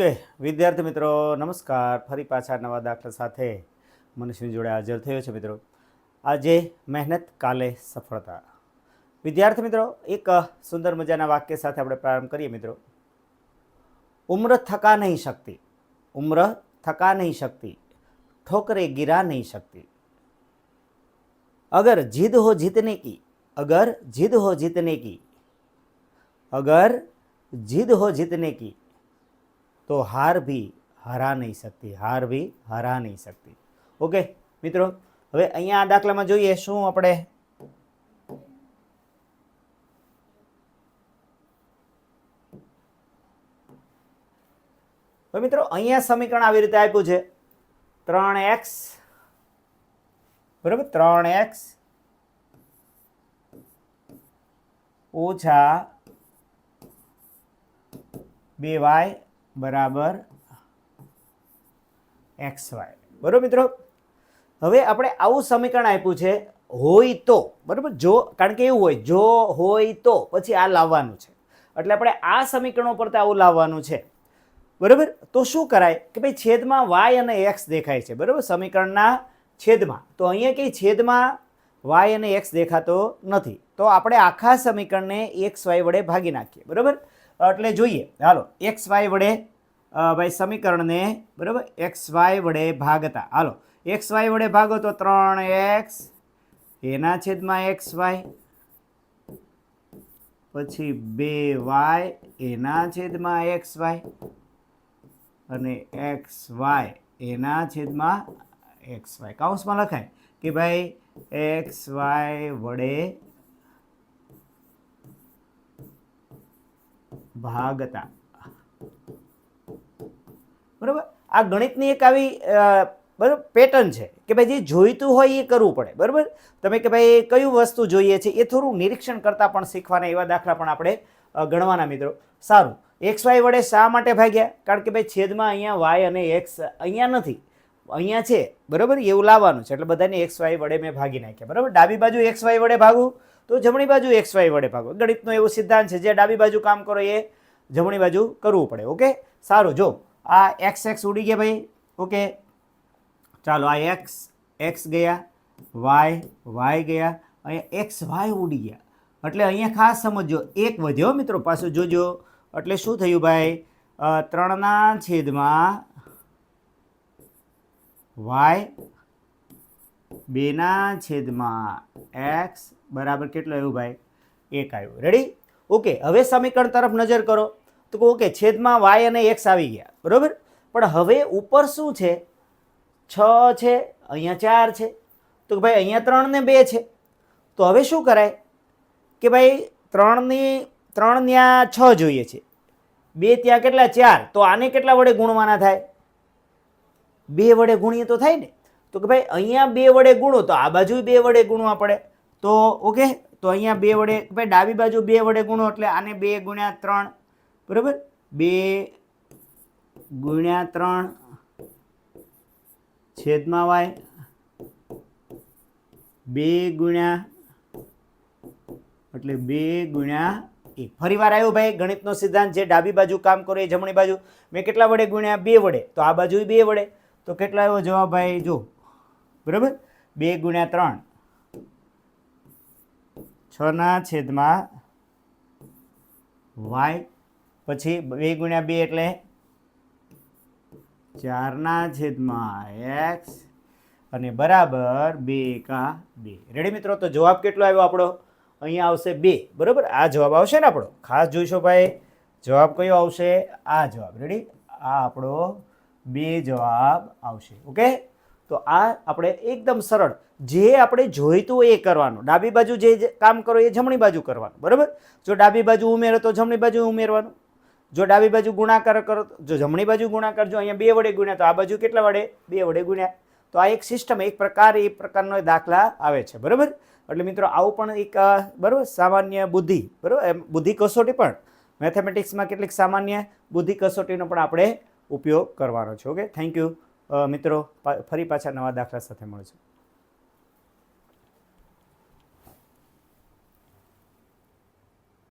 Okay વિદ્યાર્થી મિત્રો નમસ્કાર, ફરી પાછા નવા દાખલા સાથે મનુષ્યની જોડે હાજર થયો છે મિત્રો. આજે મહેનત કાલે સફળતા. વિદ્યાર્થી મિત્રો એક સુંદર મજાના વાક્ય સાથે આપણે પ્રારંભ કરીએ મિત્રો. उम्र थका नहीं सकती, उम्र थका नहीं सकती, ठोकरें गिरा नहीं सकती. अगर जिद हो जीतने की, अगर जिद हो जीतने की, अगर जिद हो जीतने की तो हार भी हरा नहीं सकती, हार भी हरा नहीं सकती. ओके મિત્રો, હવે અહીંયા આ દાખલામાં જોઈએ શું આપણે તો મિત્રો અહીંયા સમીકરણ આવી રીતે આપ્યું છે 3x બરાબર 3x ઓછા 2y બરાબર xy. બરાબર મિત્રો, હવે આપણે આવું સમીકરણ આપ્યું છે હોય તો બરાબર, જો કારણ કે એવું હોય જો હોય તો પછી આ લાવવાનું છે, એટલે આપણે આ સમીકરણો પર આવું લાવવાનું છે બરાબર. તો શું કરાય કે ભાઈ છેદમાં y અને x દેખાય છે બરાબર સમીકરણના છેદમાં, તો અહીંયા કંઈ છેદમાં y અને x દેખાતો નથી, તો આપણે આખા સમીકરણને xy વડે ભાગી નાખીએ બરાબર. એટલે જોઈએ હાલો xy વડે ભાઈ સમીકરણને બરાબર xy વડે ભાગતા, હાલો xy વડે ભાગો તો 3x એના છેદમાં xy પછી 2y એના છેદમાં xy અને xy એના છેદમાં xy કૌંસમાં લખાય કે ભાઈ xy વડે ભાગતા બરાબર. આ ગણિતની એક આવી બરાબર પેટર્ન છે કે ભાઈ જે જોઈતું હોય એ કરવું પડે બરાબર. તમે કે ભાઈ કયું વસ્તુ જોઈએ છે એ થોડું નિરીક્ષણ કરતાં પણ શીખવાના એવા દાખલા પણ આપણે ગણવાના મિત્રો. સારું, xy વડે શા માટે ભાગ્યા? કારણ કે ભાઈ છેદમાં અહીંયા y અને x અહીંયા નથી, અહીંયા છે બરાબર, એવું લાવવાનું છે, એટલે બધાને xy વડે મેં ભાગી નાખ્યા બરાબર. ડાબી બાજુ xy વડે ભાગું તો જમણી બાજુ xy વડે ભાગો. ગણિતનો એવો સિદ્ધાંત છે, જે ડાબી બાજુ કામ કરો એ જમણી બાજુ કરવું પડે. ઓકે સારું, જો આ x ઉડી ગયા ભાઈ. ઓકે ચાલો આ x ગયા, y ગયા, અહીંયા xy ઉડી ગયા, એટલે અહીંયા ખાસ સમજો એક વધ્યો મિત્રો, પાછું જોજો. એટલે શું થયું ભાઈ 3ના છેદમાં y 2ના છેદમાં x બરાબર કેટલો આવ્યું ભાઈ 1 આવ્યું. રેડી? ઓકે હવે સમીકરણ તરફ નજર કરો તો ઓકે છેદમાં y અને x આવી ગયા બરાબર, પણ હવે ઉપર શું છે 6 છે, અહીંયા 4 છે, તો ભાઈ અહીંયા 3 ને 2 છે, તો હવે શું કરાય કે ભાઈ 3 ત્યાં 6 જોઈએ છે, 2 ત્યાં કેટલા 4, તો આને કેટલા વડે ગુણવાના થાય? 2 વડે ગુણીએ તો થાય ને. તો કે ભાઈ અહીંયા 2 વડે ગુણો તો આ બાજુ 2 વડે ગુણવા પડે. તો ઓકે તો અહીંયા 2 વડે ભાઈ ડાબી બાજુ 2 વડે ગુણો એટલે આને 2 ગુણ્યા 3 બરાબર, 2 ગુણ્યા 3 છેદમાં y 2 ગુણ્યા એટલે 2 ગુણ્યા 1. ફરી વાર આવ્યું ભાઈ ગણિતનો સિદ્ધાંત, જે ડાબી બાજુ કામ કરો એ જમણી બાજુ. મેં કેટલા વડે ગુણ્યા? 2 વડે, તો આ બાજુ 2 વડે, તો કેટલા આવ્યો જવાબ ભાઈ જો બરાબર 2 ગુણ્યા 3 6ના છેદમાં y પછી 2 ગુણ્યા 2 એટલે 4ના છેદમાં x અને બરાબર 2 કા 2. રેડી મિત્રો? તો જવાબ કેટલો આવ્યો આપણો? અહીંયા આવશે 2 બરાબર. આ જવાબ આવશે ને આપણો, ખાસ જોઈશો ભાઈ જવાબ કયો આવશે? આ જવાબ. રેડી? આ આપણો 2 જવાબ આવશે. ઓકે તો આ આપણે એકદમ સરળ, જે આપણે જોઈતું હોય એ કરવાનું. ડાબી બાજુ જે કામ કરો એ જમણી બાજુ કરવાનું બરાબર. જો ડાબી બાજુ ઉમેરો તો જમણી બાજુ ઉમેરવાનું, જો ડાબી બાજુ ગુણાકાર કરો જો જમણી બાજુ ગુણાકાર, જો અહીંયા 2 વડે ગુણ્યા તો આ બાજુ કેટલા વડે? 2 વડે ગુણ્યા. તો આ એક સિસ્ટમ, એક પ્રકારનો દાખલા આવે છે બરાબર. એટલે મિત્રો આવું પણ એક બરાબર સામાન્ય બુદ્ધિ બરાબર, બુદ્ધિ કસોટી પણ મેથેમેટિક્સમાં કેટલીક સામાન્ય બુદ્ધિ કસોટીનો પણ આપણે ઉપયોગ કરવાનો છે. ઓકે થેન્ક યુ મિત્રો, ફરી પાછા નવા દાખલા સાથે મળીશું.